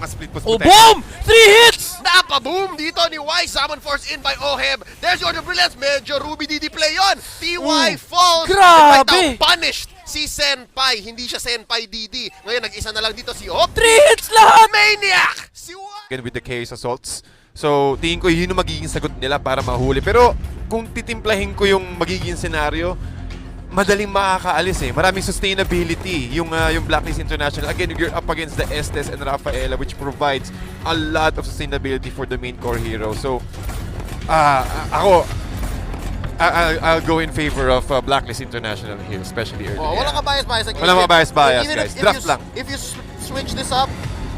mga split push. Oh, boom! 3 hits! Napa-boom dito ni Y. Summon Force in by OHEB. There's your brilliance. Medyo Ruby DD play yun. TY falls. Grabe! Right now, punished si Senpai. Hindi siya Senpai DD. Ngayon, nag-isa na lang dito si OP. 3 hits lahat! Maniac! Si Y. Again with the chaos assaults. So, tingin ko yun yung magiging sagot nila para mahuli. Pero, kung titimplahin ko yung magiging senaryo, madaling makakaalis eh. Maraming sustainability yung Blacklist International. Again, you're up against the Estes and Rafaela, which provides a lot of sustainability for the main core hero. So, I'll go in favor of Blacklist International here, especially early. Oh, wala ka bias-bias. Wala ka bias-bias, guys. Draft lang. If you switch this up,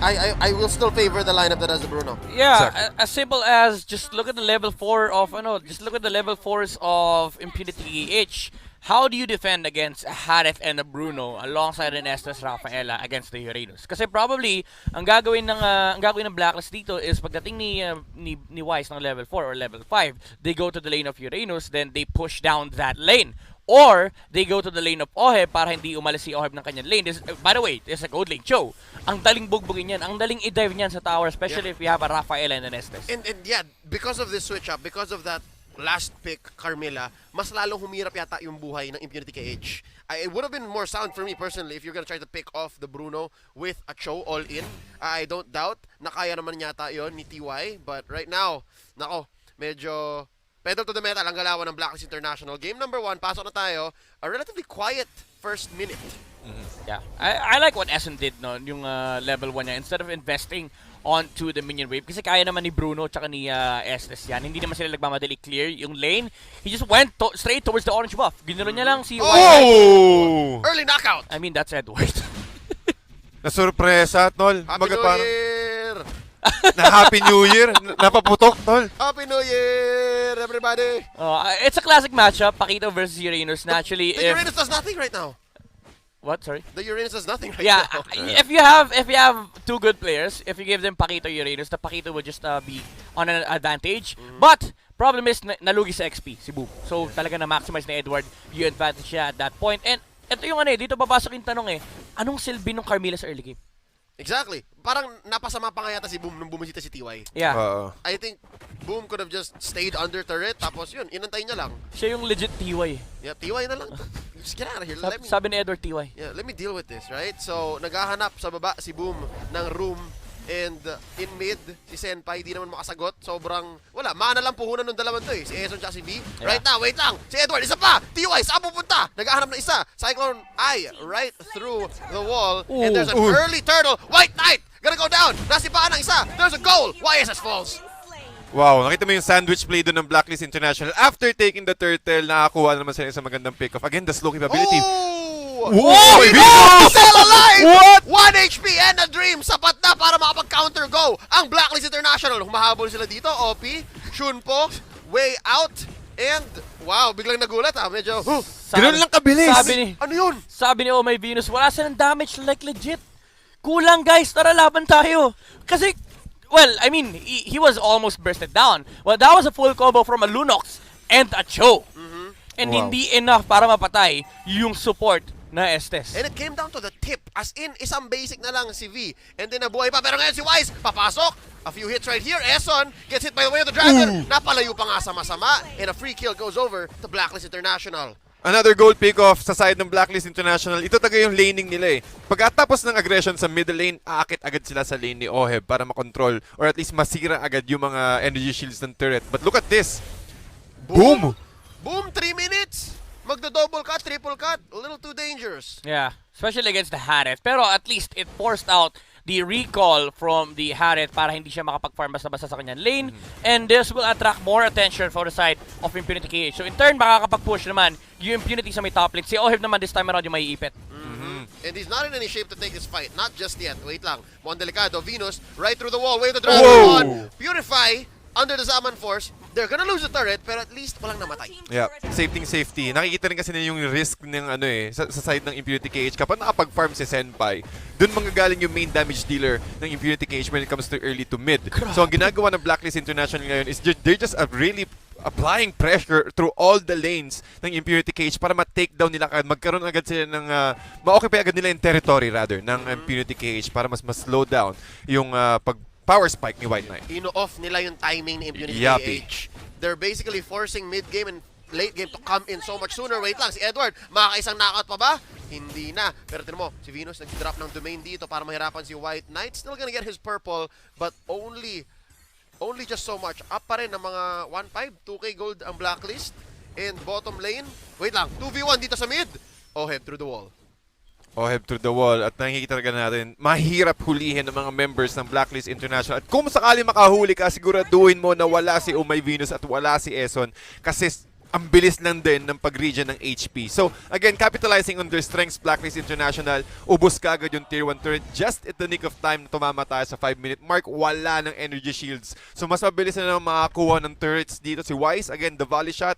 I will still favor the lineup that has the Bruno. Yeah, as simple as just look at the level 4 of just look at the level 4s of Impunity H. How do you defend against Harith and a Bruno alongside an Estes Rafaela against the Uranus? Kasi probably ang gagawin ng Blacklist dito is pagdating ni Wise ng level 4 or level 5, they go to the lane of Uranus, then they push down that lane. Or they go to the lane of OHEB para hindi umalis si OHEB ng kanyang lane. By the way, this is a gold lane show. Ang daling bugbugin yan, ang daling i-dive niyan sa tower, especially if you have a Rafaela and an Estes. And yeah, because of this switch up, because of that last pick, Carmilla, mas lalong humirap yata yung buhay ng Impunity KH. It would have been more sound for me personally if you're gonna try to pick off the Bruno with a Cho all in. I don't doubt na kaya naman yata yon ni TY. But right now, nako, medyo pedal to the metal ang galawan ng Blacklist International. Game number 1, pasok na tayo. A relatively quiet first minute. Yeah, I like what Eson did no, yung level 1 niya. Instead of investing onto the minion wave, kasi kaya naman ni Bruno tsaka ni Estes yan. Hindi naman sila nagmamadali clear yung lane. He just went straight towards the orange buff. Ginuro niya lang si Oh! Early knockout! I mean, that's Edward. Na-surpresa, tol. Happy New Year! Na Happy New Year. Napaputok, tol. Happy New Year, everybody! It's a classic matchup, Pakito versus Uranus. Naturally, The Uranus does nothing right now. What? Sorry? The Uranus does nothing right Yeah, now. if you have two good players, if you give them Pakito Uranus, the Pakito will just be on an advantage. But problem is nalugi sa XP si Boom. So talaga na maximize na Edward yung advantage niya at that point. And ito yung dito papasok yung tanong anong silbi ng Carmilla sa early game? Exactly. Parang napasama pa nga yata si Boom nung bumisita si TY. Yeah. I think Boom could have just stayed under turret, tapos yun, inantay niya lang. Siya yung legit TY. Yeah, TY na lang. Just get out of here. Sabi ni Edward TY. Yeah, let me deal with this, right? So, naghahanap sa baba si Boom ng room and in mid, si Senpai di naman makasagot. Sobrang, wala, mana lang puhunan ng dalawan to Si Eson at si V. Yeah. Right now, wait lang. Si Edward, isa pa! TY, saan pupunta? Naghahanap ng isa. Cyclone Eye right through the wall. And there's an early turtle. White Knight! Gonna go down. Nasipaan ng isa. There's a goal. YSS falls. Wow, nakita mo yung sandwich play doon ng Blacklist International. After taking the turtle, nakakuha na naman sila isang magandang pick-off. Again, the slow capability. Oh! Venus! Still alive! What? 1 HP and a dream. Sapat na para makapag-counter go. Ang Blacklist International. Humahabol sila dito. OP, Shunpo, way out. And, wow, biglang nagulat Medyo, Ganun lang kabilis. ano yun? Sabi ni OMYVEENUS, wala silang damage like legit. Kulang guys, tara laban tayo. Kasi, well, I mean, he was almost bursted down. Well, that was a full combo from a Lunox and a Cho. And hindi enough para mapatay yung support na Estes. And it came down to the tip. As in, isang basic na lang si V. And then nabuhay pa. Pero ngayon si Wise, papasok. A few hits right here. Eson gets hit by the way of the dragon. Napalayo pa nga sama-sama. And a free kill goes over to Blacklist International. Another gold pick-off sa side ng Blacklist International. Ito taga yung laning nila Pagkatapos ng aggression sa middle lane, aakit agad sila sa lane ni OHEB para makontrol or at least masira agad yung mga energy shields ng turret. But look at this. Boom! Boom, 3 minutes. Magdo-double cut, triple cut. A little too dangerous. Yeah, especially against the Harith. Pero at least it forced out the recall from the Harith para hindi siya makapag-farm basta-basta sa kanyang lane. And this will attract more attention for the side of Impunity KH. So in turn, makakapag-push naman yung Impunity sa may top lane. Si OHEB naman this time around yung may ipit. And he's not in any shape to take this fight. Not just yet. Wait lang. Mon Delicado, Venus, right through the wall. Wave the dragon on. Purify, under the Zaman Force. They're gonna lose the turret, pero at least walang namatay. Yeah, safety. Nakikita rin kasi na yung risk ng sa side ng Impunity KH. Kapag nakapag-farm si Senpai, dun manggagaling yung main damage dealer ng Impunity KH when it comes to early to mid. So ang ginagawa ng Blacklist International ngayon is they're just a really applying pressure through all the lanes ng Impunity KH para ma-takedown nila agad. Magkaroon agad sila ng ma-occupy agad nila yung territory rather ng Impunity KH para mas slow down yung pag-power spike ni White Knight. Ino-off nila yung timing ni Impunity Yuppie. KH. They're basically forcing mid-game and late game to come in so much sooner. Wait lang, si Edward, makakaisang knockout pa ba? Hindi na. Pero tinan mo, si Venus nag-drop ng domain dito para mahirapan si White Knight. Still gonna get his purple, but only just so much. Up pa rin ng mga 1-5, 2k gold ang Blacklist. And bottom lane, wait lang, 2v1 dito sa mid. OHEB through the wall. OHEB through the wall at nakikita talaga natin, mahirap hulihin ng mga members ng Blacklist International. At kung sakali makahuli ka, siguraduhin mo na wala si OMYVEENUS at wala si Eson kasi ang bilis lang din ng pag-region ng HP. So, again, capitalizing on their strengths, Blacklist International, ubos ka agad yung Tier 1 turret just at the nick of time na tumama tayo sa 5-minute mark. Wala ng energy shields. So, mas mabilis na lang makakuha ng turrets dito. Si Wise, again, the volley shot,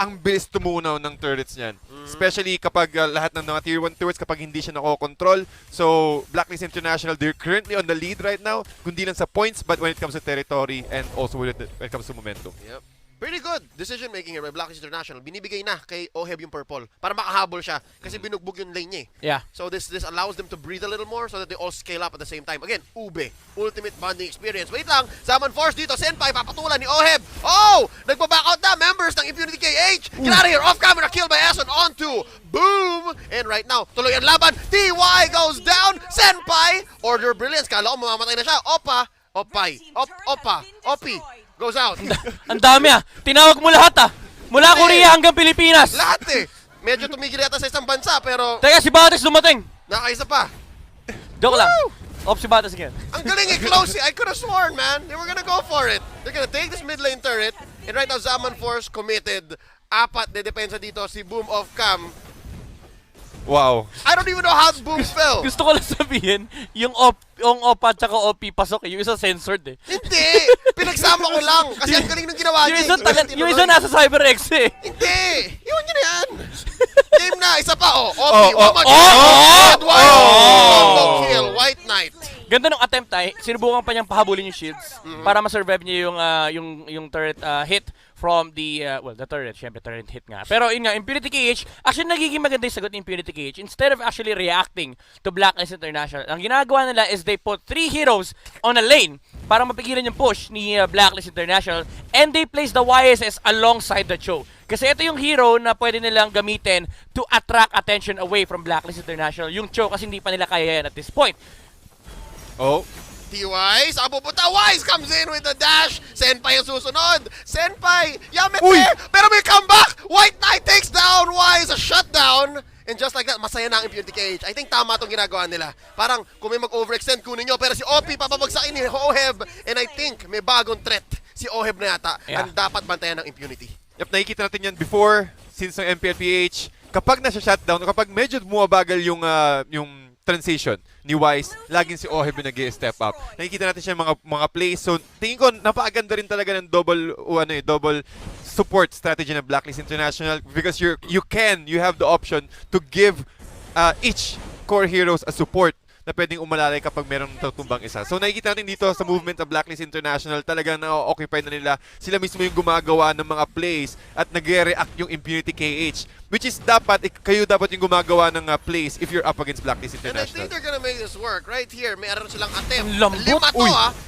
ang bilis tumunaw ng turrets niyan. Especially kapag lahat ng mga Tier 1 turrets, kapag hindi siya nakokontrol. So, Blacklist International, they're currently on the lead right now. Kundi lang sa points, but when it comes to territory and also when it comes to momentum. Yep. Pretty good decision making here by Blacklist International. Binibigay na kay OHEB yung purple para makahabol siya kasi binugbog yung lane niya eh. Yeah. So this allows them to breathe a little more so that they all scale up at the same time. Again, Ube, ultimate bonding experience. Wait lang, Zaman Force dito, Senpai, papatulan ni OHEB. Oh! Nagpa-back out na members ng Impunity KH. Get out of here, off camera, kill by Eson onto Boom! And right now, tuloy ang laban. TY goes down, Senpai, Order Brilliance. Kala ko mamamatay na siya. Opa, Opay, Opa, Opi. Goes out. Ang dami Tinawag mo lahat Mula Korea hanggang Pilipinas. Lahat eh. Medyo tumigil yata sa isang bansa pero Teka, si Bates dumating. nakaisa pa. Joke lang. Off si Bates again. Ang galing close. I could have sworn, man. They were gonna go for it. They're gonna take this mid lane turret. And right now, Zaman Force committed. Apat de depensa dito. Si Boom off cam. Wow. I don't even know how Boom fell. Gusto ko lang sabihin, yung OPA at saka OP pasok yung isa censored Hindi. Pinagsama ko lang. Kasi ang galing ng ginawa niya. Yung isa nasa CyberX Hindi. Iwan niyo na yan. Game na. Isa pa. OP. Edward. Combo kill. White Knight. Ganda ng attempt sinubukan pa niyang pahabulin yung shields para ma-survive niya yung turret hit from the, the turret, syempre turret hit nga. Pero yun nga, Impunity KH, actually nagiging maganda yung sagot ni Impunity KH. Instead of actually reacting to Blacklist International, ang ginagawa nila is they put 3 heroes on a lane para mapigilan yung push ni Blacklist International and they place the YSS alongside the Cho. Kasi ito yung hero na pwede nilang gamitin to attract attention away from Blacklist International. Yung Cho kasi hindi pa nila kaya yan at this point. Oh. T-Wise, pupunta. Wise comes in with the dash. Senpai ang susunod. Senpai, Yamete, pero may comeback. White Knight takes down Wise, a shutdown. And just like that, masaya na ang Impunity KH. I think tama itong ginagawa nila. Parang kung may mag-overextend, kunin nyo. Pero si OP, papabagsakin ni OHEB. And I think may bagong threat si OHEB na yata. Ang dapat bantayan ng Impunity. Yep, nakikita natin yan before, since ng MPLPH, kapag nasa shutdown, kapag medyo bumabagal yung transition ni Wise, laging si OHEB yung nag-step up. Nakikita natin siya mga plays. So, tingin ko, napakaganda rin talaga ng double support strategy ng Blacklist International because you have the option to give each core heroes a support na pwedeng umalalay kapag meron tutumbang isa. So nakikita natin dito sa movement ng Blacklist International, talagang na-occupy na nila. Sila mismo yung gumagawa ng mga plays at nag-react yung Impunity KH. Which is kayo dapat yung gumagawa ng plays if you're up against Blacklist And I International. think they're gonna make this work. Right here, meron silang attempt. Lambot.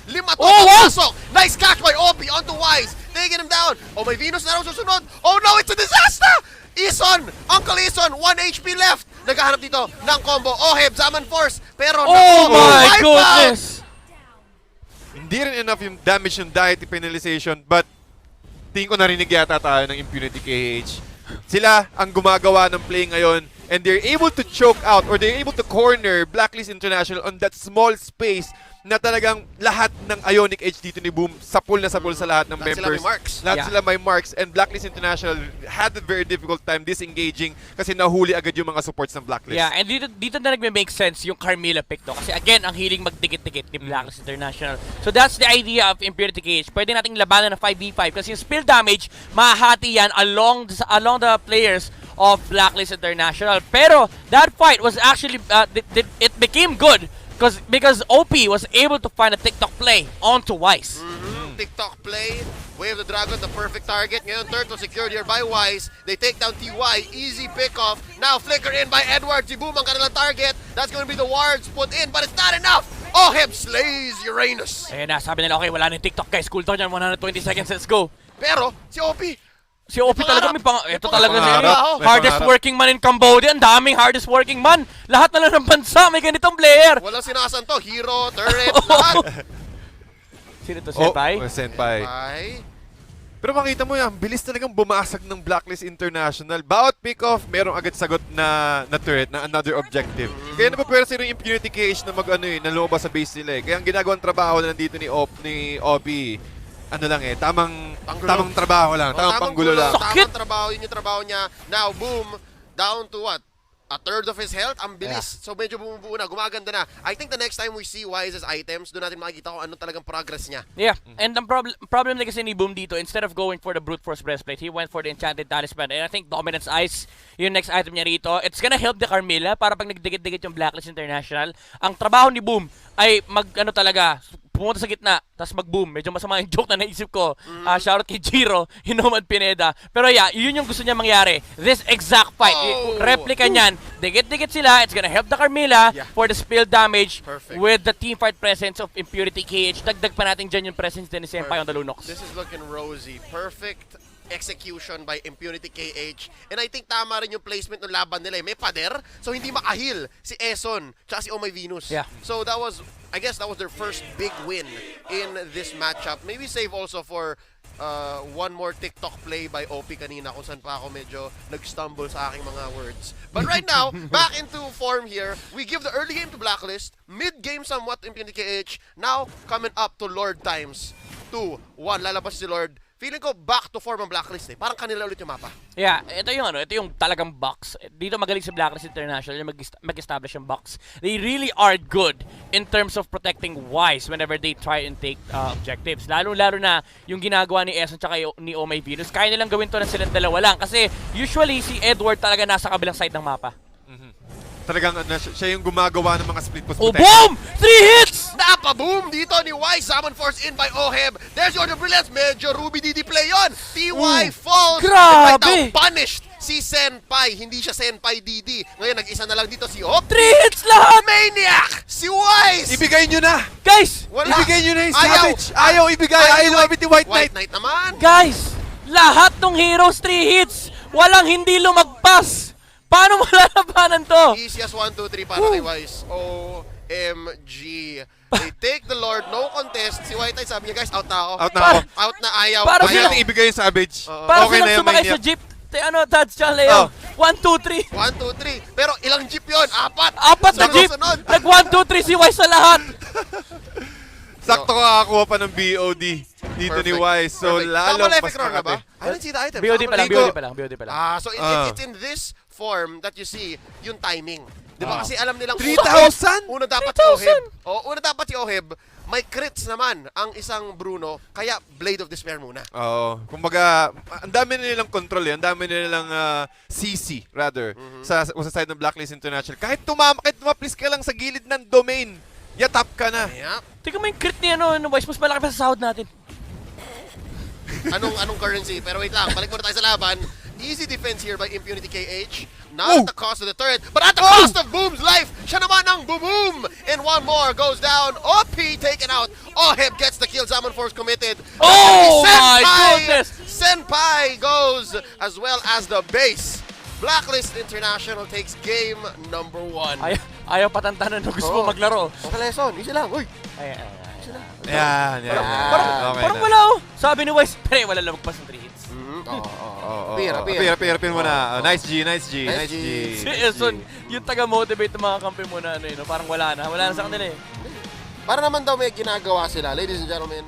Lima to. Pasok. Nice catch by OP onto Wise. Taking him down. OMYVEENUS na raw susunod. Oh no, it's a disaster! Eson! Uncle Eson! 1 HP left! Naghahanap dito ng combo. OHEB, Zaman Force. Pero oh my goodness! Hindi rin enough yung damage ng deity penalization, but tingin ko narinig yata tayo ng Impunity KH. Sila ang gumagawa ng play ngayon and they're able to choke out or they're able to corner Blacklist International on that small space na talagang lahat ng Ionic Edge dito ni Boom sapul sa lahat ng members. Lahat sila may marks and Blacklist International had a very difficult time disengaging kasi nahuli agad yung mga supports ng Blacklist. Yeah, and dito na nagme-make sense yung Carmilla pick to kasi again, ang hiling magdikit-dikit ni Blacklist International. So that's the idea of Impunity KH. Pwede nating labanan ng 5v5 kasi yung spill damage, mahahati yan along the players of Blacklist International. Pero that fight was actually, it became good because OP was able to find a TikTok play onto Wise. TikTok play. Wave the Dragon, the perfect target. Ngayon, turtle secured here by Wise. They take down TY. Easy pick-off. Now, flicker in by Edward. Si Boom ang kanilang target. That's going to be the wards put in, but it's not enough. OHEB slays Uranus. Ayun na, sabi nila, okay, wala na yung TikTok guys. Cool down yan, 120 seconds, let's go. Pero, si OP, Si OP talaga may ito talaga si pangarap. May hardest pangarap. working man in Cambodia. Ang daming hardest working man. Lahat na lang ng bansa may ganitong player. walang sinasan to. Hero, turret, lahat. Sino to, Senpai? Senpai. Ay, Pero makita mo yan, bilis talagang bumasag ng Blacklist International. Bawat pick-off, merong agad sagot na turret, na another objective. Kaya napapwersa yung Impunity KH na na lumabas sa base nila eh. Kaya ang ginagawang trabaho na nandito ni Obi, ano lang eh, tamang trabaho lang, tamang panggulo lang. Sakit! Tamang trabaho, yun yung trabaho niya. Now, Boom, down to what? A third of his health, ang bilis. So medyo bumubuo na, gumaganda na. I think the next time we see Wise's items, doon natin makikita kung ano talagang progress niya. Yeah, and ang problem na kasi ni Boom dito, instead of going for the Brute Force Breastplate, he went for the Enchanted Talisman. And I think Dominance Ice, yung next item niya rito, it's gonna help the Carmilla para pag nagdikit-dikit yung Blacklist International. Ang trabaho ni Boom ay pumunta sa gitna, tapos mag-boom. Medyo masama yung joke na naisip ko. Shoutout kay Jiro, Hinomad Pineda. Pero yeah, yun yung gusto niya mangyari. This exact fight. Replica niyan. Dikit-dikit sila. It's gonna help the Carmilla for the spill damage. Perfect. With the teamfight presence of Impunity KH. Dagdag pa natin dyan yung presence din ni Senpai on the Lunox. This is looking rosy. Perfect execution by Impunity KH. And I think tama rin yung placement ng laban nila. May pader, so hindi makahil si Eson tsaka si OMYVEENUS. Yeah. So that was, I guess that was their first big win in this matchup. Maybe save also for one more TikTok play by OP kanina kung saan pa ako medyo nag-stumble sa aking mga words. But right now, back into form here. We give the early game to Blacklist, mid-game somewhat Impunity KH. Now, coming up to Lord times 2, 1. Lalabas si Lord. Feeling ko back to form ang Blacklist eh. Parang kanila ulit yung mapa. Yeah, ito yung talagang box. Dito magaling sa Blacklist International yung mag-establish yung box. They really are good in terms of protecting Wise whenever they try and take objectives. Lalo-lalo na yung ginagawa ni Eson tsaka ni OMYVEENUS. Kaya nilang gawin to na silang dalawa lang. Kasi usually si Edward talaga nasa kabilang side ng mapa. Talagang siya yung gumagawa ng mga split push Oh, protection. boom! 3 hits! Napa-boom dito ni Y. Summon Force in by OHEB. There's your brilliance. Medyo Ruby DD play yun. TY falls. Grabe! And right now, punished si Senpai. Hindi siya Senpai DD. Ngayon, nag-isa na lang dito si Hop. 3 hits lahat! Maniac! Si Wise! Ibigay nyo na! Guys! Wala. Ibigay nyo na yung Ayaw. Savage! Ayaw ibigay! Ayaw lumapit ni White Knight! White Knight naman. Guys! Lahat ng heroes 3 hits! Walang hindi lumagpas! Paano malalabanan to? Easiest 1, 2, 3 para kay Wise. OMG. They take the Lord. No contest. Si White Knight sabi niya, guys, out na ako. Out na ako. Out na ayaw. Para Huwag sila- natin ibigay yung Savage. Para Okay na silang yung sumakay Maniac. sa jeep. Tads siya, Leo. 1, 2, 3. 1, 2, 3. Pero ilang jeep yun? Apat. Apat na jeep! Sunod. Nag 1, 2, 3 si Wise sa lahat! Sakto kakakuha pa ng BOD dito ni Perfect. Wise. So, Perfect. lalo Tama, mas Epic Roar na ba? makati. I didn't see the item. BOD pa lang, Ligo. BOD pa lang. So it's in this form that you see yung timing. Di ba? Kasi alam nilang 3,000? Una dapat si OHEB. Una dapat si OHEB. May crits naman ang isang Bruno. Kaya Blade of Despair muna. Oo. Kumbaga, ang dami na nilang control eh. Ang dami na nilang CC, rather, sa side ng Blacklist International. Kahit tumaplis ka lang sa gilid ng domain, yatap ka na. Yep. Tingnan mo yung crit ni Wise, mas malaki pa sa sahod natin. Anong currency? Pero wait lang, balik muna tayo sa laban. Easy defense here by Impunity KH. Not at the cost of the turret, but at the cost of Boom's life. Siya naman ang Boom! And one more goes down. OP taken out. OHEB gets the kill. Zaman Force committed. Oh my goodness! Senpai goes as well as the base. Blacklist International takes game number 1. Ayaw patantanan na gusto mo maglaro. Okay, lesson. Easy lang. Uy. Yan. Parang wala Sabi ni Wise, pero wala lamagpas ng 3 hits. Pira mo na. Nice G. Si Eson, yung taga-motivate ng mga kampi mo na parang wala na sa kanila eh. Para naman daw may ginagawa sila, ladies and gentlemen.